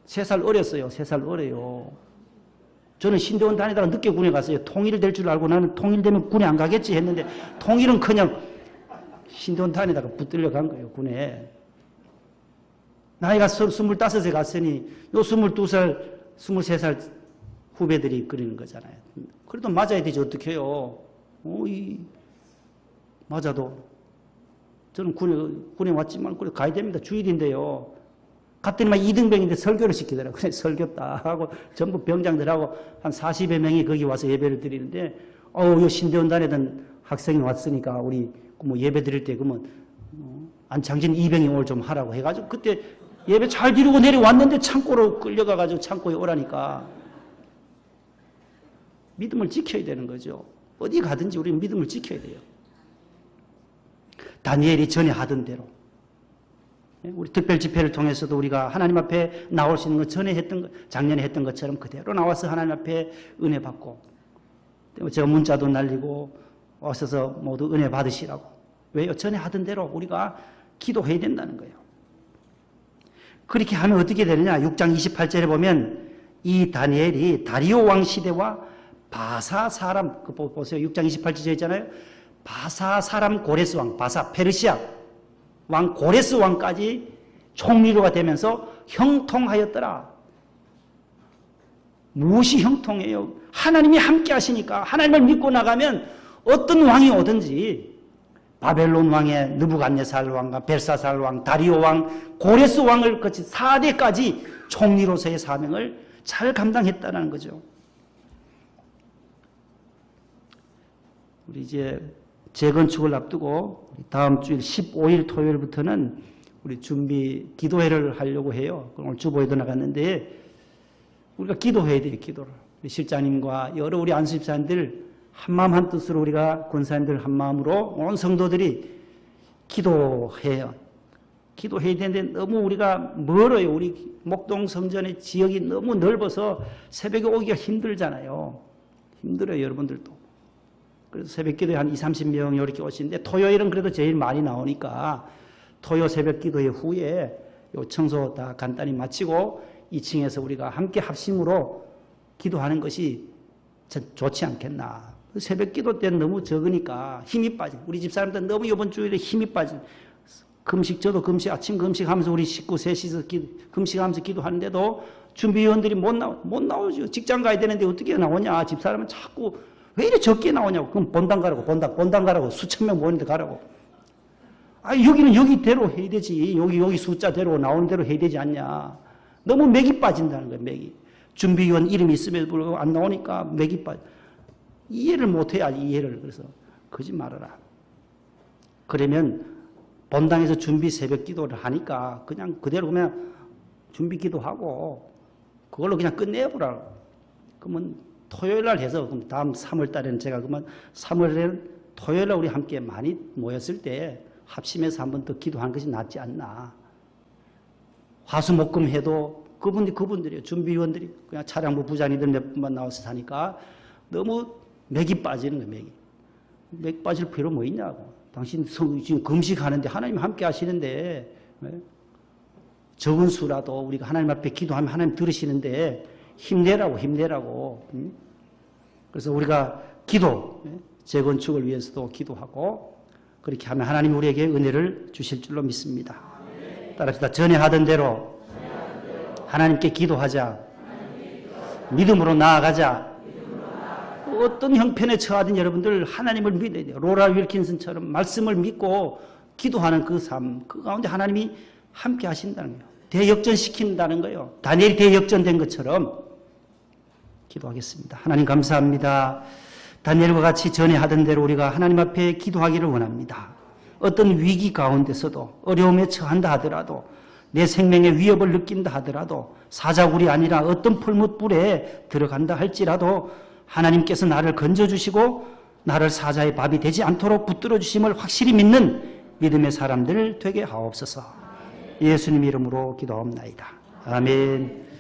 3살 어렸어요. 3살 어려요. 저는 신대원 다니다가 늦게 군에 갔어요. 통일될 줄 알고 나는 통일되면 군에 안 가겠지 했는데 통일은 그냥 신대원 다니다가 붙들려 간 거예요. 군에. 나이가 25에 갔으니 요 22살, 23살 후배들이 그러는 거잖아요. 그래도 맞아야 되지 어떻게 해요. 맞아도 저는 군에 왔지만 그래 가야 됩니다. 주일인데요. 갔더니 막 이등병인데 설교를 시키더라고요. 그래 설교다 하고 전부 병장들하고 한 40여 명이 거기 와서 예배를 드리는데 요 신대원 다니던 학생이 왔으니까 우리 뭐 예배 드릴 때 그러면 안창진 이병이 오늘 좀 하라고 해가지고 그때 예배 잘 드리고 내려왔는데 창고로 끌려가가지고 창고에 오라니까. 믿음을 지켜야 되는 거죠. 어디 가든지 우리는 믿음을 지켜야 돼요. 다니엘이 전에 하던 대로. 우리 특별 집회를 통해서도 우리가 하나님 앞에 나올 수 있는 것 전에 했던 것, 작년에 했던 것처럼 그대로 나와서 하나님 앞에 은혜 받고, 제가 문자도 날리고 오셔서 모두 은혜 받으시라고. 왜요? 전에 하던 대로 우리가 기도해야 된다는 거예요. 그렇게 하면 어떻게 되느냐? 6장 28절에 보면 이 다니엘이 다리오 왕 시대와 바사 사람, 보세요. 6장 28절에 있잖아요. 바사 사람 고레스 왕, 바사 페르시아 왕 고레스 왕까지 총리로가 되면서 형통하였더라. 무엇이 형통해요? 하나님이 함께 하시니까 하나님을 믿고 나가면 어떤 왕이 오든지 바벨론 왕의 느부갓네살 왕과 벨사살 왕, 다리오 왕, 고레스 왕을 거치 4대까지 총리로서의 사명을 잘 감당했다는 거죠. 우리 이제 재건축을 앞두고 다음 주일 15일 토요일부터는 우리 준비 기도회를 하려고 해요. 오늘 주보에도 나갔는데 우리가 기도해야 돼요. 기도를. 우리 실장님과 여러 우리 안수집사님들 한마음 한뜻으로 우리가 권사님들 한마음으로 온 성도들이 기도해요. 기도해야 되는데 너무 우리가 멀어요. 우리 목동 성전의 지역이 너무 넓어서 새벽에 오기가 힘들잖아요. 힘들어요. 여러분들도. 그래서 새벽 기도에 한 20, 30명 이렇게 오시는데 토요일은 그래도 제일 많이 나오니까 토요 새벽 기도회 후에 요 청소 다 간단히 마치고 2층에서 우리가 함께 합심으로 기도하는 것이 좋지 않겠나. 새벽 기도 때는 너무 적으니까 힘이 빠진, 우리 집사람들 너무 이번 주일에 힘이 빠진, 금식, 저도 금식, 아침 금식하면서 우리 식구 셋이서 금식하면서 기도하는데도 준비위원들이 못 나오죠. 직장 가야 되는데 어떻게 나오냐. 집사람은 자꾸 왜 이렇게 적게 나오냐고. 그럼 본당 가라고, 본당 가라고. 수천 명 모이는데 가라고. 여기는 여기대로 해야 되지. 여기 숫자대로 나오는 대로 해야 되지 않냐. 너무 맥이 빠진다는 거예요, 맥이. 준비위원 이름이 있음에도 불구하고 안 나오니까 맥이 빠져. 이해를 못 해야지, 이해를. 그래서, 그러지 말아라. 그러면 본당에서 준비 새벽 기도를 하니까 그냥 그대로 그냥 준비 기도하고 그걸로 그냥 끝내보라고. 그러면 토요일 날 해서, 그럼 다음 3월 달에는 제가 그러면 3월에는 토요일 날 우리 함께 많이 모였을 때 합심해서 한 번 더 기도하는 것이 낫지 않나. 화수목금 해도 그분들이요. 준비위원들이 그냥 차량부 부장님들 몇 분만 나와서 사니까 너무 맥이 빠지는 거예요, 맥이. 맥 빠질 필요 뭐 있냐고. 당신 지금 금식하는데 하나님 함께 하시는데, 적은 수라도 우리가 하나님 앞에 기도하면 하나님 들으시는데 힘내라고. 그래서 우리가 기도, 재건축을 위해서도 기도하고 그렇게 하면 하나님 우리에게 은혜를 주실 줄로 믿습니다. 따라합시다. 전에 하던 대로 하나님께 기도하자. 믿음으로 나아가자. 어떤 형편에 처하든 여러분들 하나님을 믿어야 돼요. 로라 윌킨슨처럼 말씀을 믿고 기도하는 그 삶, 그 가운데 하나님이 함께 하신다는 거예요. 대역전시킨다는 거예요. 다니엘이 대역전된 것처럼 기도하겠습니다. 하나님 감사합니다. 다니엘과 같이 전에 하던 대로 우리가 하나님 앞에 기도하기를 원합니다. 어떤 위기 가운데서도 어려움에 처한다 하더라도 내 생명의 위협을 느낀다 하더라도 사자굴이 아니라 어떤 풀무불에 들어간다 할지라도 하나님께서 나를 건져주시고 나를 사자의 밥이 되지 않도록 붙들어 주심을 확실히 믿는 믿음의 사람들 되게 하옵소서. 예수님 이름으로 기도합나이다. 아멘.